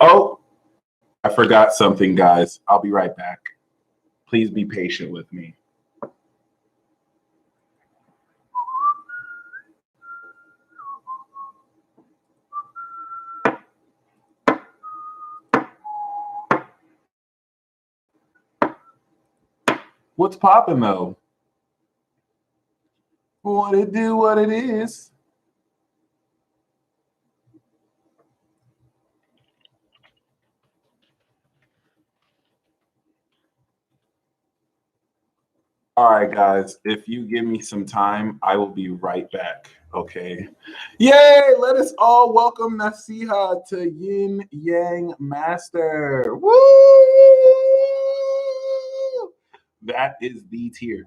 Oh, I forgot something, guys. I'll be right back. Please be patient with me. What's poppin' though? What it do, what it is. All right, guys, if you give me some time, I will be right back. Okay. Yay! Let us all welcome Nasiha to Yin Yang Master. Woo! That is the tier.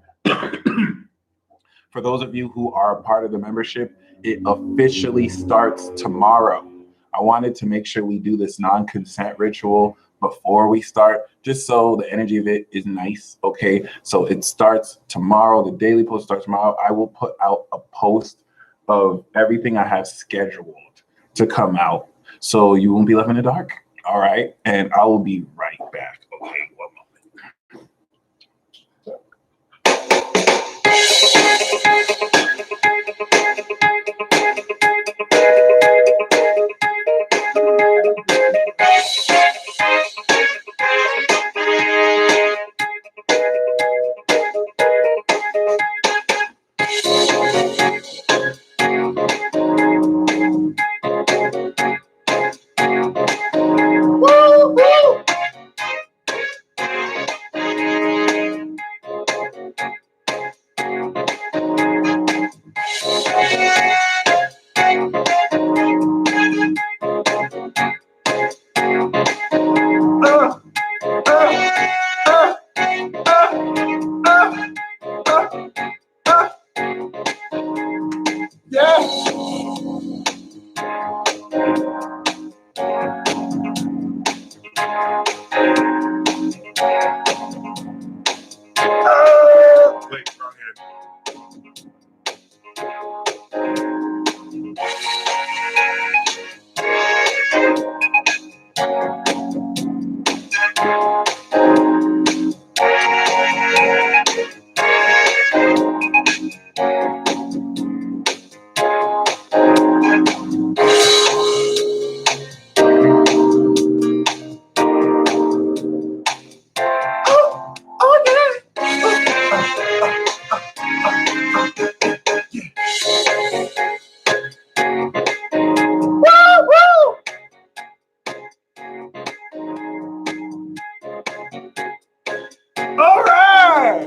For those of you who are a part of the membership, it officially starts tomorrow. I wanted to make sure we do this non-consent ritual before we start, just so the energy of it is nice, okay? So it starts tomorrow. The daily post starts tomorrow. I will put out a post of everything I have scheduled to come out, so you won't be left in the dark, all right? And I will be right back, okay? 1 moment.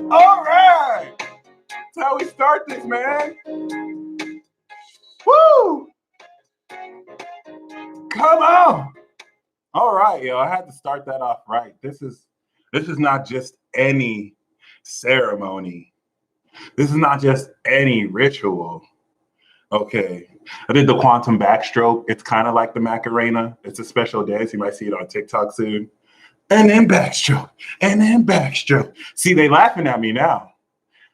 All right. That's how we start this, man. Woo! Come on. All right, yo. I had to start that off right. This is not just any ceremony. This is not just any ritual. Okay. I did the quantum backstroke. It's kind of like the Macarena. It's a special dance. You might see it on TikTok soon. And then backstroke. And then backstroke. See, they laughing at me now.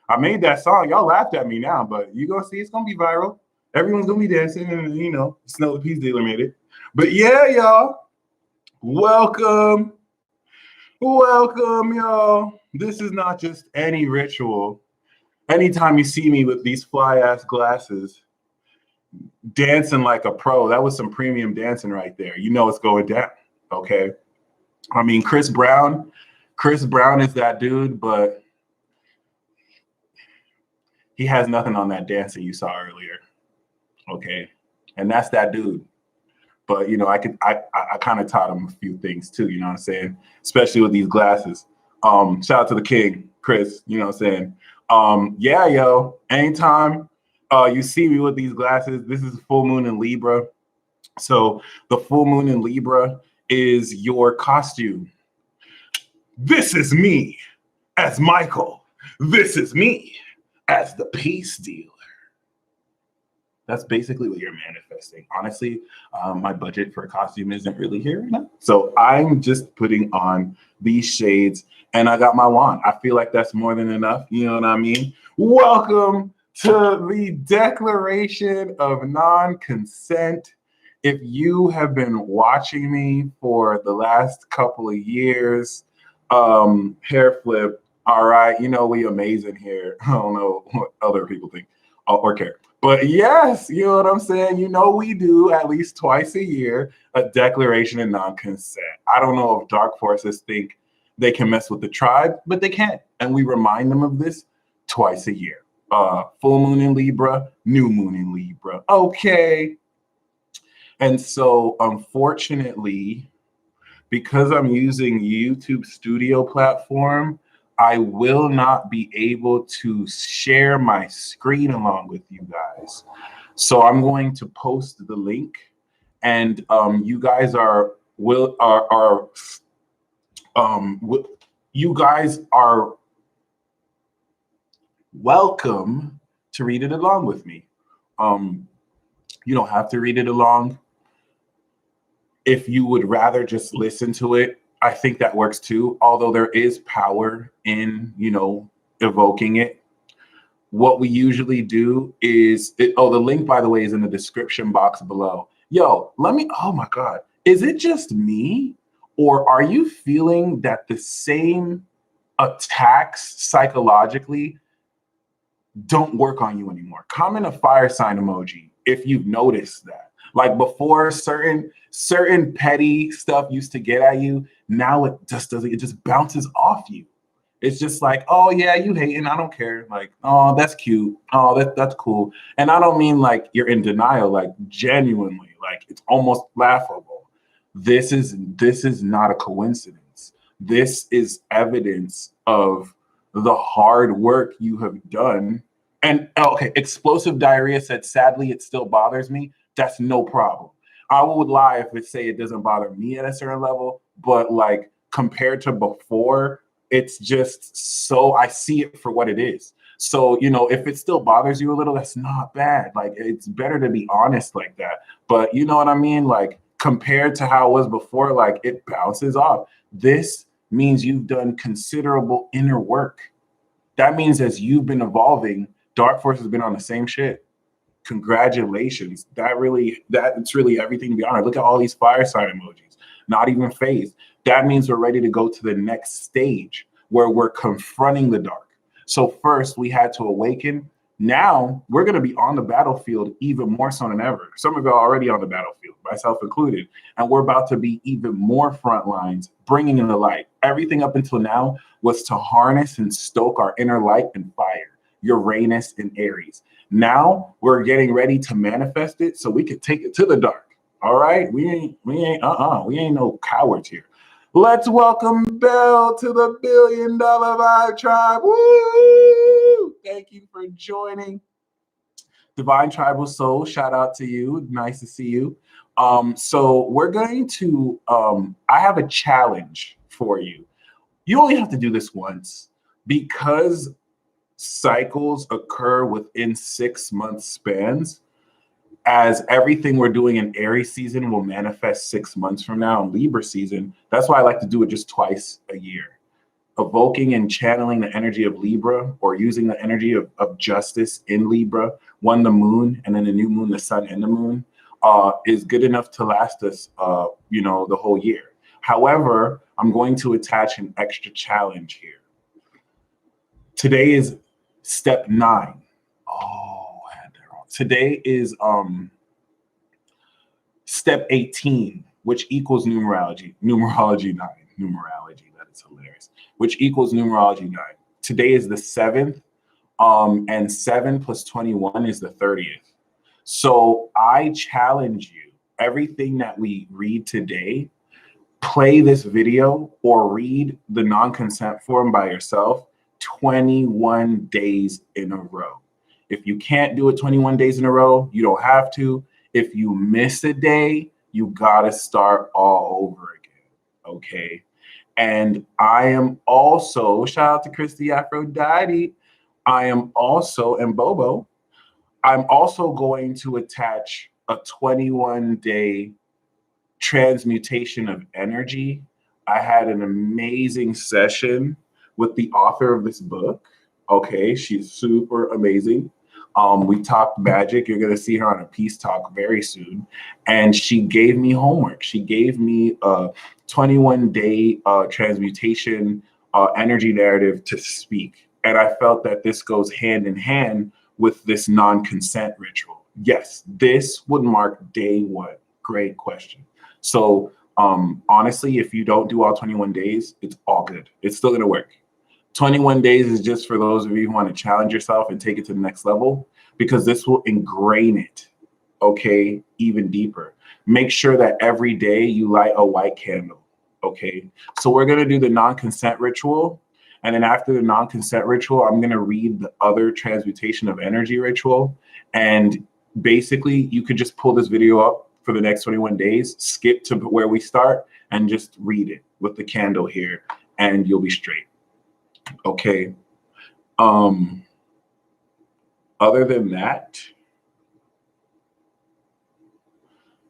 I made that song. Y'all laughed at me now, but you gonna see it's gonna be viral. Everyone's gonna be dancing, and you know, Snow the Peace Dealer made it. But yeah, y'all. Welcome. Welcome, y'all. This is not just any ritual. Anytime you see me with these fly-ass glasses, dancing like a pro, that was some premium dancing right there. You know it's going down, okay? I mean, Chris Brown is that dude, but he has nothing on that dance that you saw earlier, okay? And that's that dude. But, you know, I kind of taught him a few things too, you know what I'm saying? Especially with these glasses. Shout out to the king, Chris, you know what I'm saying? Yeah, yo, anytime you see me with these glasses, this is full moon in Libra. So the full moon in Libra is your costume. This is me as Michael. This is me as the peace dealer. That's basically what you're manifesting. Honestly, my budget for a costume isn't really here right now. So I'm just putting on these shades and I got my wand. I feel like that's more than enough. You know what I mean? Welcome to the Declaration of Non-Consent if you have been watching me for the last couple of years, hair flip, all right, you know we amazing here. I don't know what other people think or care. But yes, you know what I'm saying? You know we do at least twice a year a declaration of non-consent. I don't know if dark forces think they can mess with the tribe, but they can't. And we remind them of this twice a year. Full moon in Libra, new moon in Libra. Okay. And so unfortunately, because I'm using YouTube Studio platform, I will not be able to share my screen along with you guys. So I'm going to post the link, and you guys you guys are welcome to read it along with me. You don't have to read it along. If you would rather just listen to it, I think that works too. Although there is power in, evoking it. What we usually do is, the link, by the way, is in the description box below. Oh my God, is it just me? Or are you feeling that the same attacks psychologically don't work on you anymore? Comment a fire sign emoji if you've noticed that. Like before, certain petty stuff used to get at you. Now it just doesn't. It just bounces off you. It's just like, oh yeah, you hating. I don't care. Like, oh, that's cute. Oh, that's cool. And I don't mean like you're in denial. Like genuinely, like it's almost laughable. This is not a coincidence. This is evidence of the hard work you have done. And okay, explosive diarrhea said, sadly, it still bothers me. That's no problem. I would lie if it say it doesn't bother me at a certain level, but like compared to before, it's just so I see it for what it is. So, if it still bothers you a little, that's not bad. Like it's better to be honest like that. But you know what I mean? Like compared to how it was before, like it bounces off. This means you've done considerable inner work. That means as you've been evolving, Dark Force has been on the same shit. Congratulations. It's really everything to be honored. Look at all these fire sign emojis, not even phased. That means we're ready to go to the next stage where we're confronting the dark. So first we had to awaken. Now we're going to be on the battlefield even more so than ever. Some of you are already on the battlefield, myself included. And we're about to be even more front lines, bringing in the light. Everything up until now was to harness and stoke our inner light and fire, Uranus and Aries. Now we're getting ready to manifest it so we could take it to the dark. All right. We ain't no cowards here. Let's welcome Belle to the $1 Billion Vibe Tribe. Woo! Thank you for joining. Divine Tribal Soul, shout out to you. Nice to see you. So we're going to, I have a challenge for you. You only have to do this once because cycles occur within 6 month spans. As everything we're doing in Aries season will manifest 6 months from now in Libra season. That's why I like to do it just twice a year. Evoking and channeling the energy of Libra, or using the energy of justice in Libra, the moon, and then the new moon, the sun and the moon, is good enough to last us, the whole year. However, I'm going to attach an extra challenge here. Today is step 9. Today is step 18, which equals numerology 9. Numerology, that is hilarious. Which equals numerology 9. Today is the 7th, and 7 plus 21 is the 30th. So I challenge you, everything that we read today, play this video or read the non-consent form by yourself 21 days in a row. If you can't do it 21 days in a row, you don't have to. If you miss a day, you gotta start all over again, okay? And I am also, shout out to Christy Aphrodite, and Bobo, I'm also going to attach a 21-day transmutation of energy. I had an amazing session with the author of this book. Okay, she's super amazing. We talked magic. You're going to see her on a peace talk very soon. And she gave me homework. She gave me a 21-day transmutation energy narrative to speak. And I felt that this goes hand in hand with this non-consent ritual. Yes, this would mark day one. Great question. So honestly, if you don't do all 21 days, it's all good. It's still going to work. 21 days is just for those of you who want to challenge yourself and take it to the next level, because this will ingrain it, okay, even deeper. Make sure that every day you light a white candle, okay? So we're going to do the non-consent ritual. And then after the non-consent ritual, I'm going to read the other transmutation of energy ritual. And basically, you could just pull this video up for the next 21 days, skip to where we start, and just read it with the candle here, and you'll be straight. Okay. Other than that,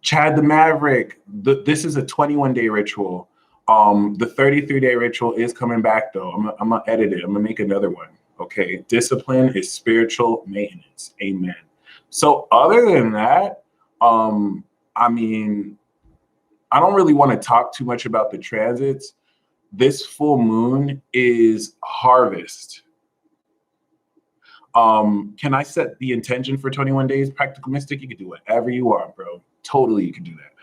Chad the Maverick, this is a 21-day ritual. The 33-day ritual is coming back though. I'm gonna edit it. I'm gonna make another one. Okay. Discipline is spiritual maintenance. Amen. So other than that, I mean, I don't really want to talk too much about the transits. This full moon is harvest. Can I set the intention for 21 days? Practical Mystic, you can do whatever you want, bro. Totally, you can do that.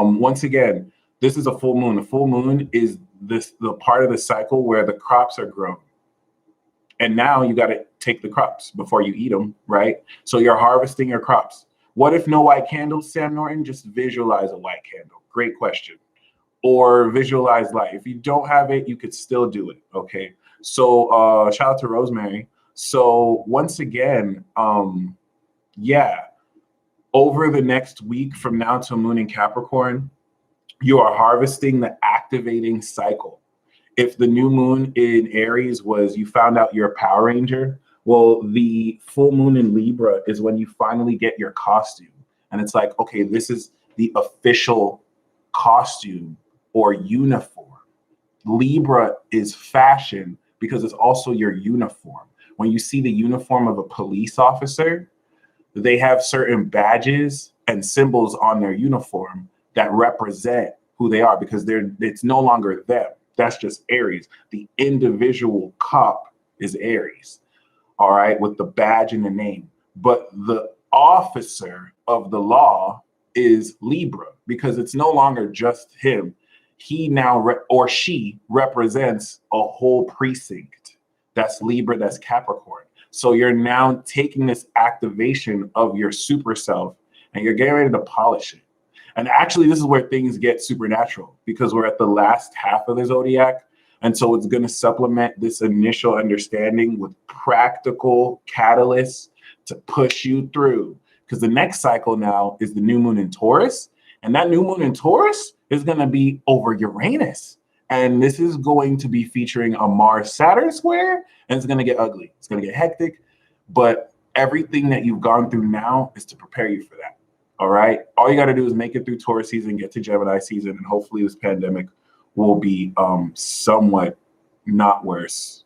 Once again, this is a full moon. The full moon is the part of the cycle where the crops are grown. And now you got to take the crops before you eat them, right? So you're harvesting your crops. What if no white candles, Sam Norton? Just visualize a white candle. Great question. Or visualize light. If you don't have it, you could still do it, okay? So shout out to Rosemary. So once again, yeah, over the next week from now to moon in Capricorn, you are harvesting the activating cycle. If the new moon in Aries was you found out you're a Power Ranger, well, the full moon in Libra is when you finally get your costume. And it's like, okay, this is the official costume or uniform. Libra is fashion because it's also your uniform. When you see the uniform of a police officer, they have certain badges and symbols on their uniform that represent who they are, because it's no longer them. That's just Aries. The individual cop is Aries, all right, with the badge and the name. But the officer of the law is Libra, because it's no longer just him. He now or she represents a whole precinct. That's Libra, that's Capricorn. So you're now taking this activation of your super self and you're getting ready to polish it. And actually, this is where things get supernatural, because we're at the last half of the zodiac. And so it's going to supplement this initial understanding with practical catalysts to push you through. Because the next cycle now is the new moon in Taurus. And that new moon in Taurus is going to be over Uranus. And this is going to be featuring a Mars-Saturn square. And it's going to get ugly. It's going to get hectic. But everything that you've gone through now is to prepare you for that. All right. All you got to do is make it through Taurus season, get to Gemini season, and hopefully this pandemic will be somewhat not worse.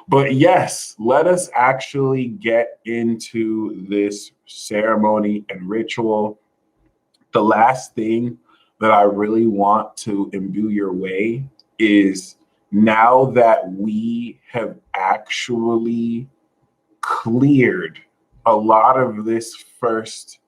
But yes, let us actually get into this ceremony and ritual. The last thing that I really want to imbue your way is, now that we have actually cleared a lot of this first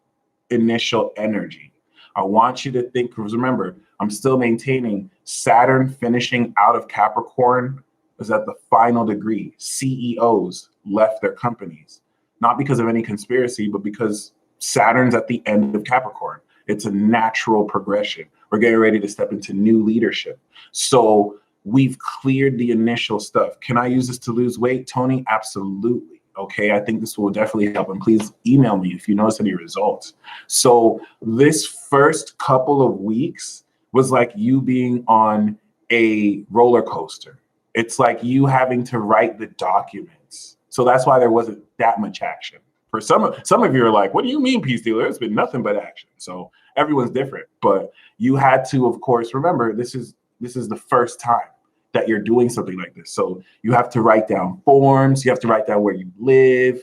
initial energy, I want you to think, because remember, I'm still maintaining Saturn finishing out of Capricorn is at the final degree. CEOs left their companies, not because of any conspiracy, but because Saturn's at the end of Capricorn. It's a natural progression. We're getting ready to step into new leadership. So we've cleared the initial stuff. Can I use this to lose weight, Tony? Absolutely. Okay, I think this will definitely help. And please email me if you notice any results. So this first couple of weeks was like you being on a roller coaster. It's like you having to write the documents. So that's why there wasn't that much action. For some of you are like, what do you mean, Peace Dealer? It's been nothing but action. So everyone's different. But you had to, of course, remember, this is the first time that you're doing something like this. So you have to write down forms, you have to write down where you live,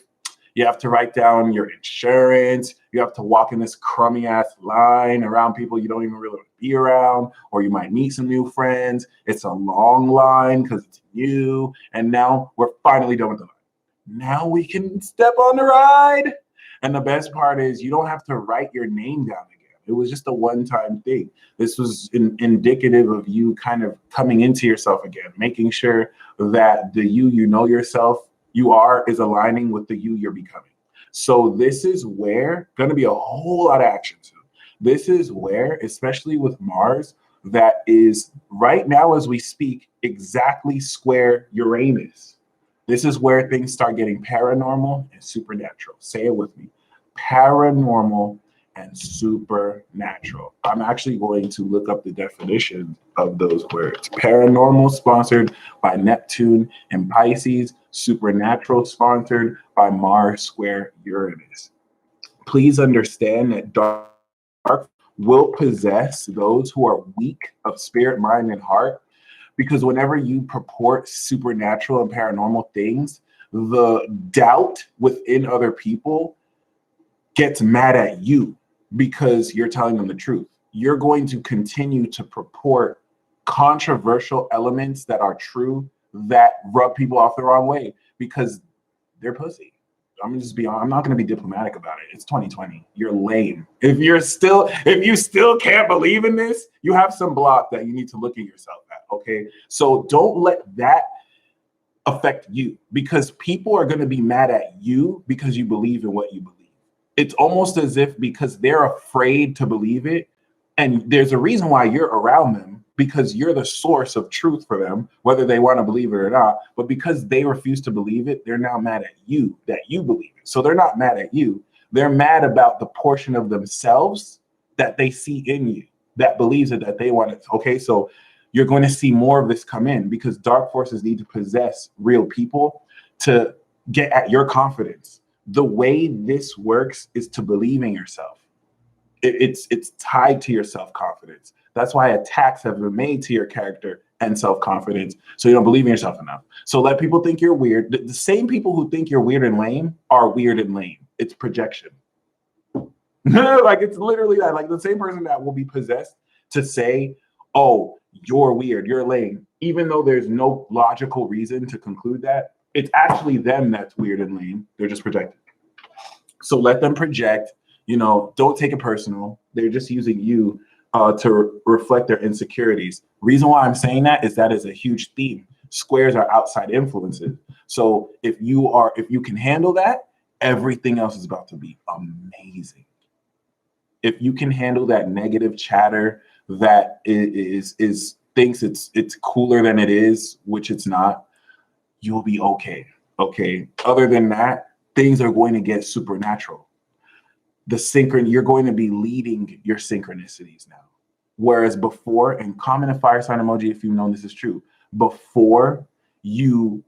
you have to write down your insurance, you have to walk in this crummy ass line around people you don't even really want to be around, or you might meet some new friends. It's a long line because it's new. And now we're finally done with the line. Now we can step on the ride. And the best part is you don't have to write your name down again. It was just a one-time thing. This was indicative of you kind of coming into yourself again, making sure that the you know yourself you are is aligning with the you you're becoming. So this is where going to be a whole lot of action soon. This is where, especially with Mars, that is right now as we speak, exactly square Uranus. This is where things start getting paranormal and supernatural. Say it with me. Paranormal and supernatural. I'm actually going to look up the definition of those words. Paranormal sponsored by Neptune and Pisces. Supernatural sponsored by Mars square Uranus. Please understand that dark will possess those who are weak of spirit, mind, and heart. Because whenever you purport supernatural and paranormal things, the doubt within other people gets mad at you because you're telling them the truth. You're going to continue to purport controversial elements that are true that rub people off the wrong way because they're pussy. I'm not going to be diplomatic about it. It's 2020. You're lame. If you still can't believe in this, you have some block that you need to look at yourself at. Okay. So don't let that affect you because people are going to be mad at you because you believe in what you believe. It's almost as if because they're afraid to believe it. And there's a reason why you're around them because you're the source of truth for them, whether they want to believe it or not. But because they refuse to believe it, they're now mad at you that you believe it. So they're not mad at you. They're mad about the portion of themselves that they see in you that believes it, that they want it. Okay, so you're going to see more of this come in because dark forces need to possess real people to get at your confidence. The way this works is to believe in yourself. It's tied to your self-confidence. That's why attacks have been made to your character and self-confidence, so you don't believe in yourself enough. So let people think you're weird. The same people who think you're weird and lame are weird and lame. It's projection. Like it's literally that. Like the same person that will be possessed to say, oh, you're weird, you're lame, even though there's no logical reason to conclude that, it's actually them that's weird and lame. They're just projecting. So let them project. Don't take it personal. They're just using you to reflect their insecurities. Reason why I'm saying that is a huge theme. Squares are outside influences. So if you can handle that, everything else is about to be amazing. If you can handle that negative chatter that thinks it's cooler than it is, which it's not, you'll be okay. Okay. Other than that, things are going to get supernatural. You're going to be leading your synchronicities now. Whereas before, and comment a fire sign emoji if you know this is true, before you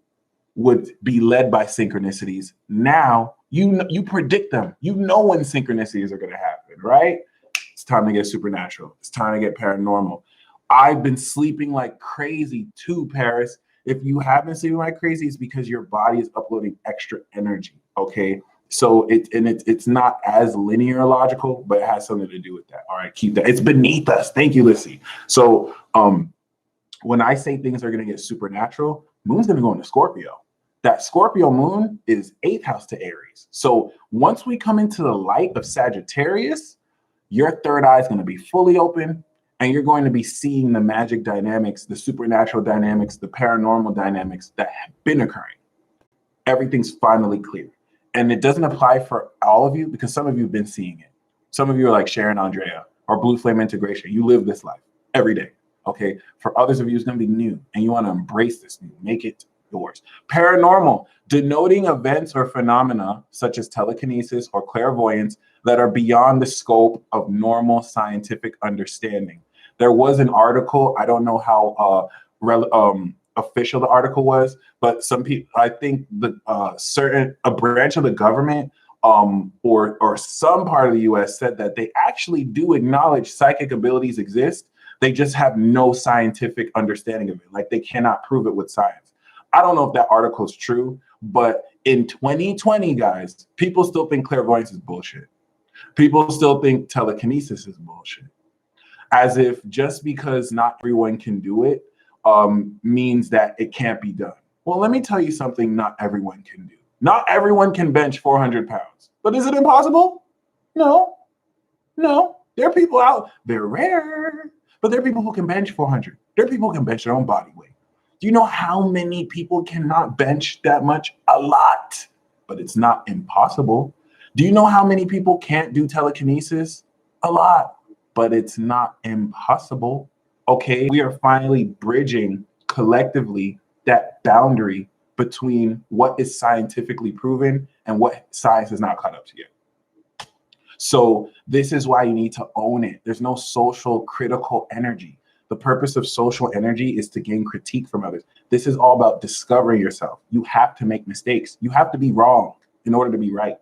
would be led by synchronicities. Now you predict them. You know when synchronicities are going to happen, right? It's time to get supernatural. It's time to get paranormal. I've been sleeping like crazy too, Paris. If you have been sleeping like crazy, it's because your body is uploading extra energy. Okay. So it's not as linear logical, but it has something to do with that. All right, keep that. It's beneath us. Thank you, Lissy. So when I say things are going to get supernatural, moon's going to go into Scorpio. That Scorpio moon is 8th house to Aries. So once we come into the light of Sagittarius, your third eye is going to be fully open and you're going to be seeing the magic dynamics, the supernatural dynamics, the paranormal dynamics that have been occurring. Everything's finally clear. And it doesn't apply for all of you because some of you have been seeing it. Some of you are like Sharon Andrea or Blue Flame Integration. You live this life every day. Okay. For others of you, it's going to be new and you want to embrace this new, make it yours. Paranormal, denoting events or phenomena such as telekinesis or clairvoyance that are beyond the scope of normal scientific understanding. There was an article, I don't know how official the article was, but some people, I think a branch of the government or some part of the US said that they actually do acknowledge psychic abilities exist. They just have no scientific understanding of it. Like, they cannot prove it with science. I don't know if that article is true, but in 2020, guys, people still think clairvoyance is bullshit. People still think telekinesis is bullshit. As if just because not everyone can do it means that it can't be done. Well, let me tell you something not everyone can do. Not everyone can bench 400 pounds. But is it impossible? No. No. There are people out, they're rare, but there are people who can bench 400. There are people who can bench their own body weight. Do you know how many people cannot bench that much? A lot. But it's not impossible. Do you know how many people can't do telekinesis? A lot. But it's not impossible. Okay, we are finally bridging collectively that boundary between what is scientifically proven and what science has not caught up to yet. So this is why you need to own it. There's no social critical energy. The purpose of social energy is to gain critique from others. This is all about discovering yourself. You have to make mistakes. You have to be wrong in order to be right.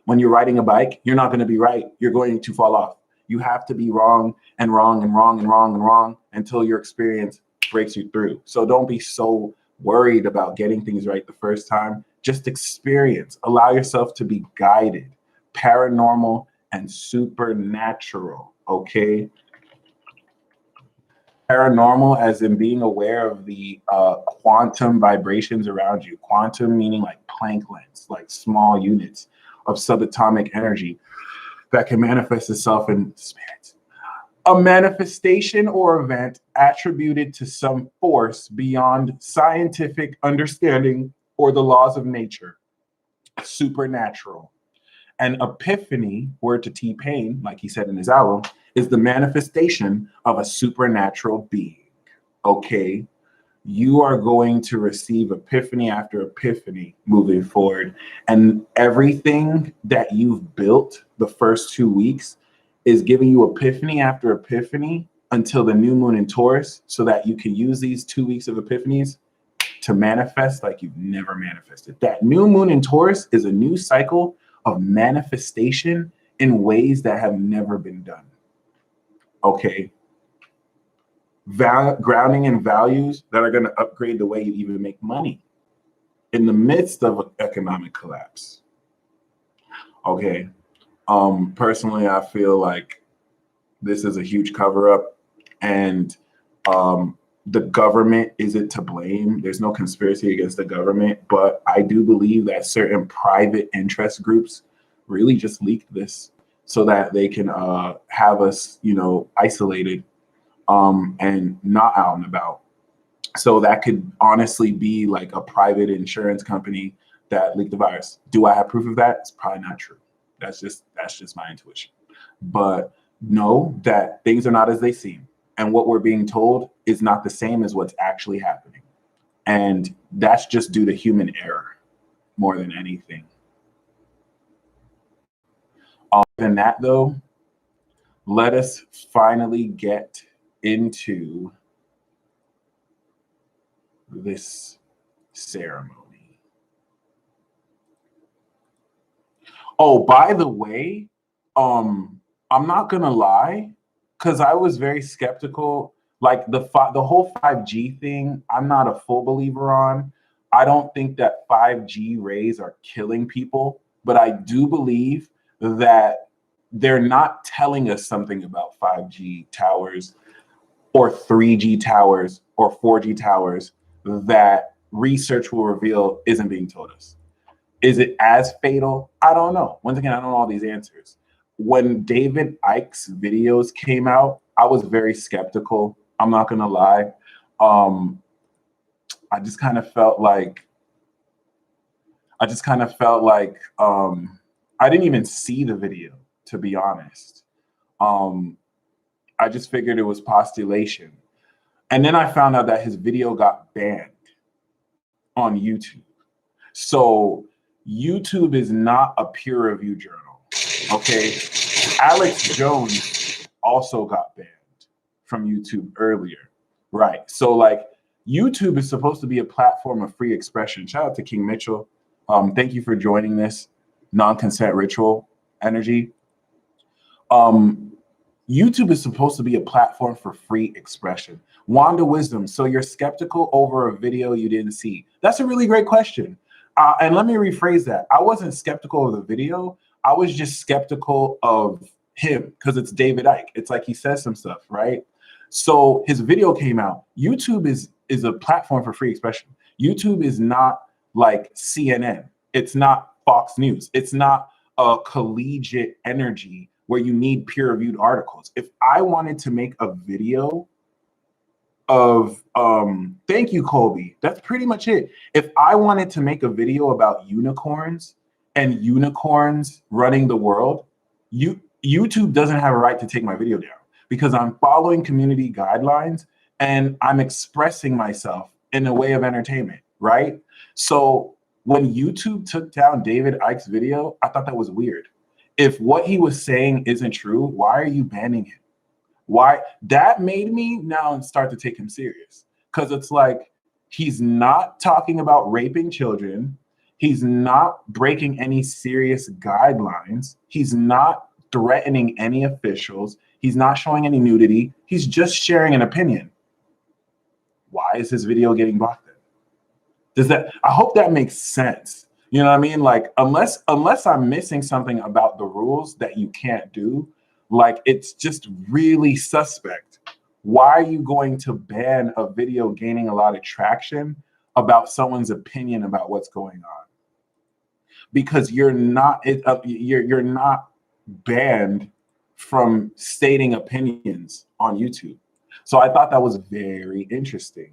When you're riding a bike, you're not going to be right. You're going to fall off. You have to be wrong and wrong and wrong and wrong and wrong until your experience breaks you through. So don't be so worried about getting things right the first time. Just experience. Allow yourself to be guided. Paranormal and supernatural, okay? Paranormal as in being aware of the quantum vibrations around you. Quantum meaning like Planck lengths, like small units of subatomic energy that can manifest itself in spirits. A manifestation or event attributed to some force beyond scientific understanding or the laws of nature. Supernatural. An epiphany, word to T-Pain, like he said in his album, is the manifestation of a supernatural being. Okay? You are going to receive epiphany after epiphany moving forward. And everything that you've built the first 2 weeks is giving you epiphany after epiphany until the new moon in Taurus, so that you can use these 2 weeks of epiphanies to manifest like you've never manifested. That new moon in Taurus is a new cycle of manifestation in ways that have never been done. Okay? Grounding in values that are going to upgrade the way you even make money in the midst of an economic collapse. Okay. Personally, I feel like this is a huge cover-up, and the government isn't to blame. There's no conspiracy against the government, but I do believe that certain private interest groups really just leaked this so that they can have us, isolated and not out and about. So that could honestly be like a private insurance company that leaked the virus. Do I have proof of that? It's probably not true. That's just my intuition. But know that things are not as they seem. And what we're being told is not the same as what's actually happening. And that's just due to human error more than anything. Other than that, though, let us finally get into this ceremony. Oh, by the way, I'm not gonna lie, because I was very skeptical. Like the whole 5G thing, I'm not a full believer on. I don't think that 5G rays are killing people, but I do believe that they're not telling us something about 5G towers or 3G towers or 4G towers that research will reveal isn't being told us. Is it as fatal? I don't know. Once again, I don't know all these answers. When David Icke's videos came out, I was very skeptical. I'm not gonna lie. I just kind of felt like I didn't even see the video, to be honest. I just figured it was postulation. And then I found out that his video got banned on YouTube. So YouTube is not a peer review journal, okay? Alex Jones also got banned from YouTube earlier, right? So like YouTube is supposed to be a platform of free expression. Shout out to King Mitchell. Thank you for joining this non-consent ritual energy. YouTube is supposed to be a platform for free expression. Wanda Wisdom, so you're skeptical over a video you didn't see? That's a really great question. And let me rephrase that. I wasn't skeptical of the video. I was just skeptical of him because it's David Icke. It's like he says some stuff, right? So his video came out. YouTube is a platform for free expression. YouTube is not like CNN. It's not Fox News. It's not a collegiate energy where you need peer-reviewed articles. If I wanted to make a video of, thank you, Colby. That's pretty much it. If I wanted to make a video about unicorns and unicorns running the world, YouTube doesn't have a right to take my video down because I'm following community guidelines and I'm expressing myself in a way of entertainment, right? So when YouTube took down David Icke's video, I thought that was weird. If what he was saying isn't true, why are you banning him? Why? That made me now start to take him serious because it's like he's not talking about raping children. He's not breaking any serious guidelines. He's not threatening any officials. He's not showing any nudity. He's just sharing an opinion. Why is his video getting blocked then? Does that? I hope that makes sense. You know what I mean? Like, unless I'm missing something about the rules that you can't do, like, it's just really suspect. Why are you going to ban a video gaining a lot of traction about someone's opinion about what's going on? Because you're not banned from stating opinions on YouTube. So I thought that was very interesting.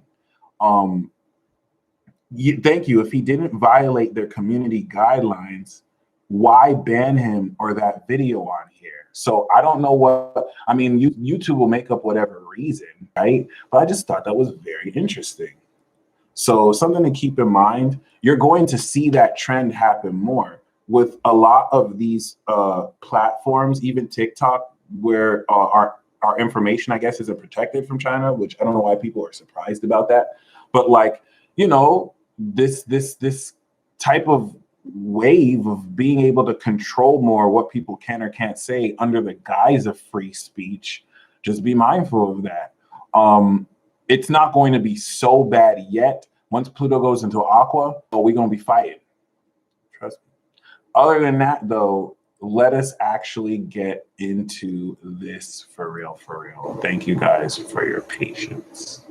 Thank you. If he didn't violate their community guidelines, why ban him or that video on here? So I don't know what, I mean, YouTube will make up whatever reason, right? But I just thought that was very interesting. So something to keep in mind, you're going to see that trend happen more with a lot of these platforms, even TikTok, where our information, I guess, isn't protected from China, which I don't know why people are surprised about that. But like, you know, this type of wave of being able to control more what people can or can't say under the guise of free speech, just be mindful of that. It's not going to be so bad yet. Once Pluto goes into Aqua, we're going to be fighting. Trust me. Other than that, though, let us actually get into this for real, for real. Thank you guys for your patience.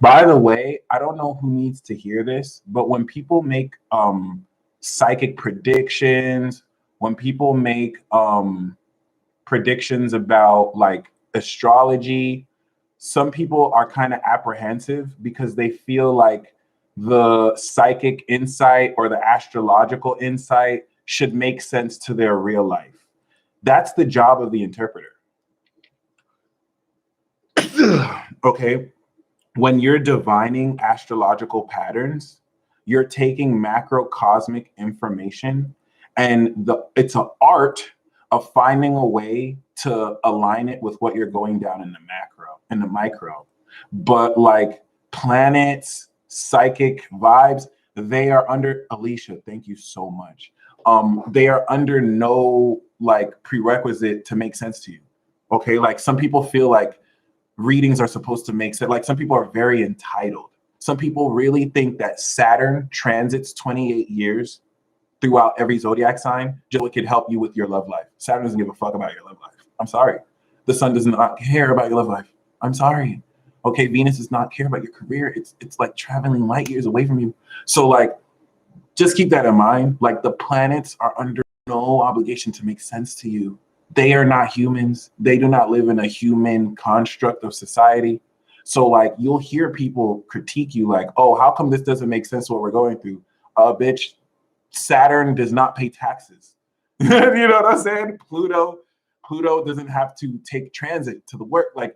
By the way, I don't know who needs to hear this, but when people make psychic predictions, when people make predictions about like astrology, some people are kind of apprehensive because they feel like the psychic insight or the astrological insight should make sense to their real life. That's the job of the interpreter. Okay. When you're divining astrological patterns, you're taking macrocosmic information, and it's an art of finding a way to align it with what you're going down in the macro, in the micro. But like planets, psychic vibes, they are under, Alicia, thank you so much. They are under no like prerequisite to make sense to you. Okay, like some people feel like readings are supposed to make sense. Like some people are very entitled. Some people really think that Saturn transits 28 years throughout every zodiac sign just so it could help you with your love life. Saturn doesn't give a fuck about your love life. I'm sorry. The sun does not care about your love life. I'm sorry. Okay, Venus does not care about your career. It's like traveling light years away from you. So like, just keep that in mind. Like the planets are under no obligation to make sense to you. They are not humans. They do not live in a human construct of society. So like you'll hear people critique you like, oh, how come this doesn't make sense what we're going through? Bitch, Saturn does not pay taxes. You know what I'm saying? Pluto Pluto doesn't have to take transit to the work. Like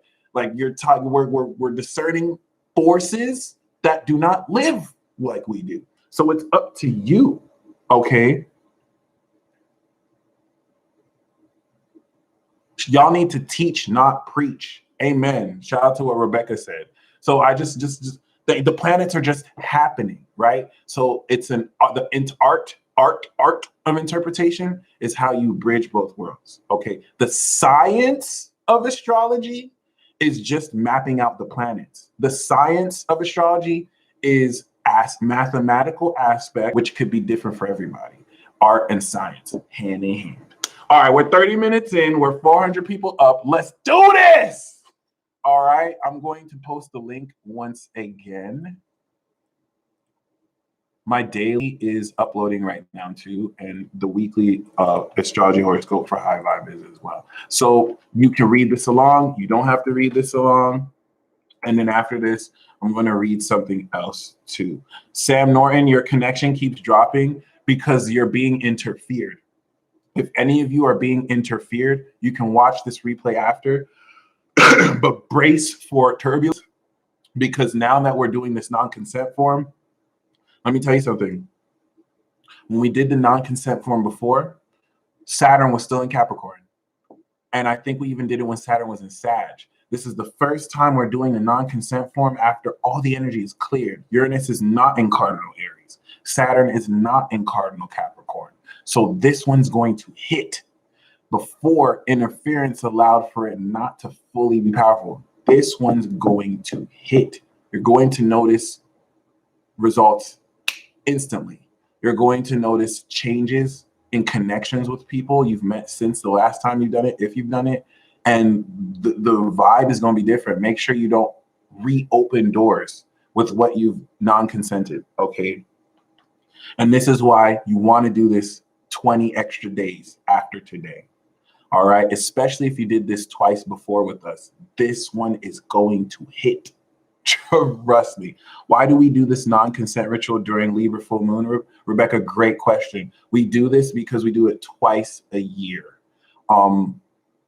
you're talking, we're discerning forces that do not live like we do. So it's up to you, okay? Y'all need to teach, not preach. Amen. Shout out to what Rebecca said. So I just the planets are just happening, right? So it's the art of interpretation is how you bridge both worlds. Okay. The science of astrology is just mapping out the planets. The science of astrology is as mathematical aspect, which could be different for everybody. Art and science, hand in hand. All right, we're 30 minutes in. We're 400 people up. Let's do this. All right, I'm going to post the link once again. My daily is uploading right now too, and the weekly astrology horoscope for High Vibe is as well. So you can read this along. You don't have to read this along. And then after this, I'm going to read something else too. Sam Norton, your connection keeps dropping because you're being interfered. If any of you are being interfered, you can watch this replay after, but brace for turbulence because now that we're doing this non-consent form, let me tell you something. When we did the non-consent form before, Saturn was still in Capricorn. And I think we even did it when Saturn was in Sag. This is the first time we're doing the non-consent form after all the energy is cleared. Uranus is not in cardinal Aries. Saturn is not in cardinal Capricorn. So this one's going to hit before interference allowed for it not to fully be powerful. This one's going to hit. You're going to notice results instantly. You're going to notice changes in connections with people you've met since the last time you've done it, if you've done it. And the vibe is going to be different. Make sure you don't reopen doors with what you've non-consented, okay? And this is why you want to do this 20 extra days after today. All right. Especially if you did this twice before with us. This one is going to hit. Trust me. Why do we do this non-consent ritual during Libra full moon? Rebecca, great question. We do this because we do it twice a year.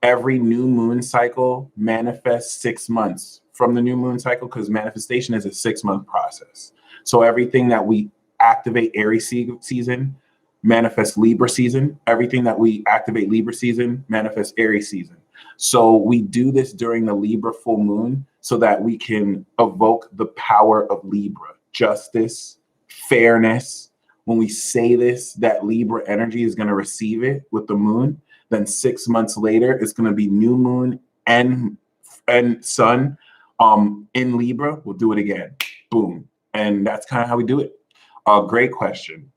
Every new moon cycle manifests 6 months from the new moon cycle because manifestation is a 6-month process. So everything that we activate Aries season manifest Libra season. Everything that we activate Libra season manifests Aries season. So we do this during the Libra full moon so that we can evoke the power of Libra, justice, fairness. When we say this, that Libra energy is going to receive it with the moon. Then 6 months later, it's going to be new moon and sun in Libra. We'll do it again. Boom. And that's kind of how we do it. Great question.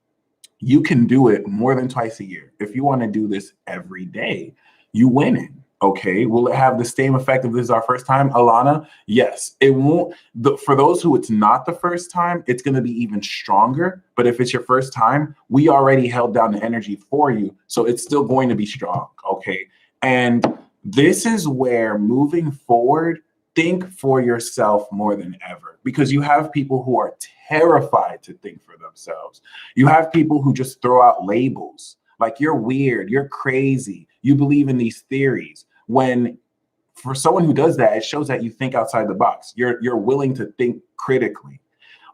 You can do it more than twice a year. If you want to do this every day, you win it. Okay. Will it have the same effect if this is our first time, Alana? Yes. It won't. For those who it's not the first time, it's going to be even stronger. But if it's your first time, we already held down the energy for you. So it's still going to be strong. Okay. And this is where moving forward, think for yourself more than ever, because you have people who are terrified to think for themselves. You have people who just throw out labels like you're weird, you're crazy, you believe in these theories. When for someone who does that, it shows that you think outside the box. You're willing to think critically.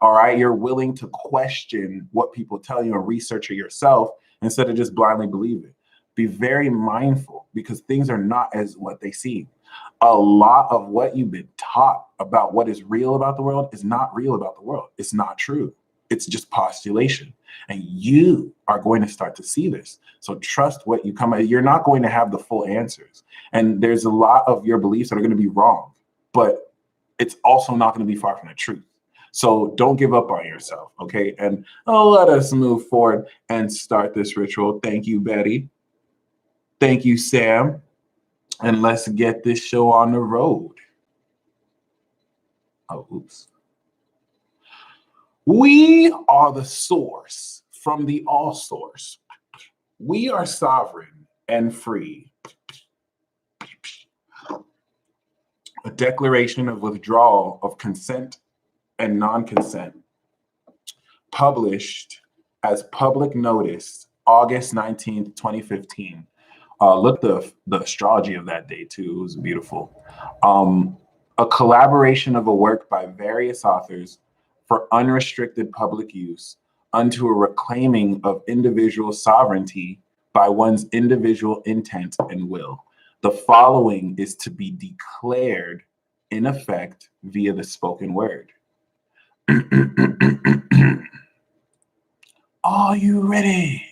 All right. You're willing to question what people tell you and research it yourself instead of just blindly believe it. Be very mindful because things are not as what they seem. A lot of what you've been taught about what is real about the world is not real about the world. It's not true. It's just postulation. And you are going to start to see this. So trust what you come at. You're not going to have the full answers. And there's a lot of your beliefs that are going to be wrong, but it's also not going to be far from the truth. So don't give up on yourself. Okay. And let us move forward and start this ritual. Thank you, Betty. Thank you, Sam. And let's get this show on the road. Oh, oops. We are the source from the all source. We are sovereign and free. A declaration of withdrawal of consent and non-consent, published as public notice August 19th, 2015. Look the astrology of that day too. It was beautiful. A collaboration of a work by various authors for unrestricted public use unto a reclaiming of individual sovereignty by one's individual intent and will. The following is to be declared in effect via the spoken word. Are you ready?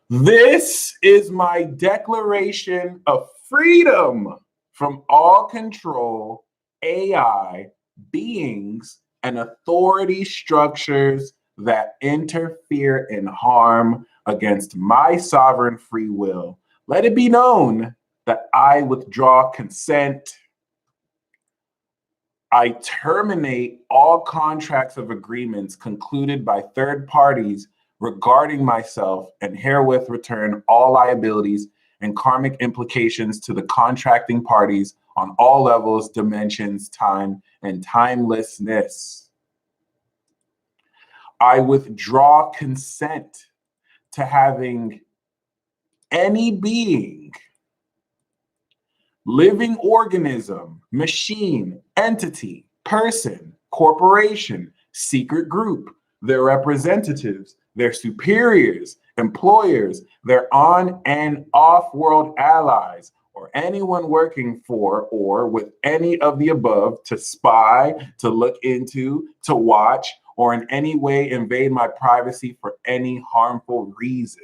This is my declaration of freedom from all control, AI, beings, and authority structures that interfere and harm against my sovereign free will. Let it be known that I withdraw consent. I terminate all contracts of agreements concluded by third parties regarding myself and herewith return all liabilities and karmic implications to the contracting parties on all levels, dimensions, time, and timelessness. I withdraw consent to having any being, living organism, machine, entity, person, corporation, secret group, their representatives, their superiors, employers, their on and off world allies, or anyone working for or with any of the above to spy, to look into, to watch, or in any way invade my privacy for any harmful reason.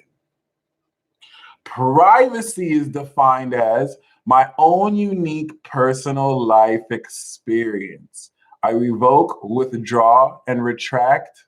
Privacy is defined as my own unique personal life experience. I revoke, withdraw, and retract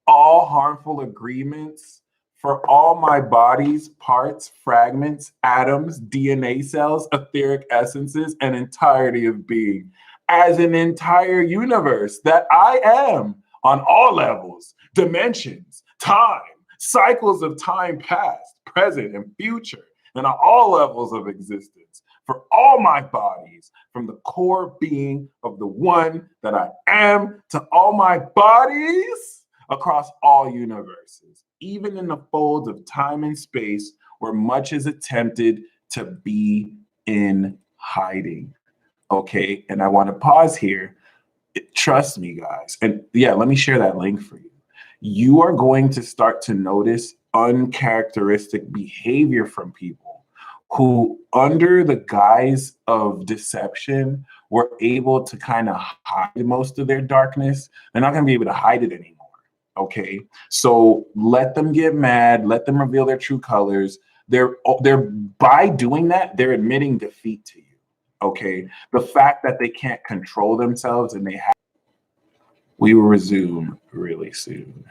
all harmful agreements for all my body's parts, fragments, atoms, DNA cells, etheric essences, and entirety of being as an entire universe that I am on all levels, dimensions, time, cycles of time past, present, and future, and on all levels of existence for all my bodies, from the core being of the one that I am to all my bodies across all universes, even in the folds of time and space where much is attempted to be in hiding. Okay, and I want to pause here. Trust me, guys. And yeah, let me share that link for you. You are going to start to notice uncharacteristic behavior from people who, under the guise of deception, were able to kind of hide most of their darkness. They're not going to be able to hide it anymore. Okay, so let them get mad, let them reveal their true colors. They're by doing that, they're admitting defeat to you. Okay, the fact that they can't control themselves and they have. We will resume really soon.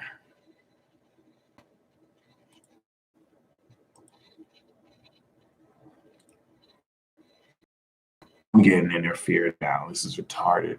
I'm getting interfered now. This is retarded.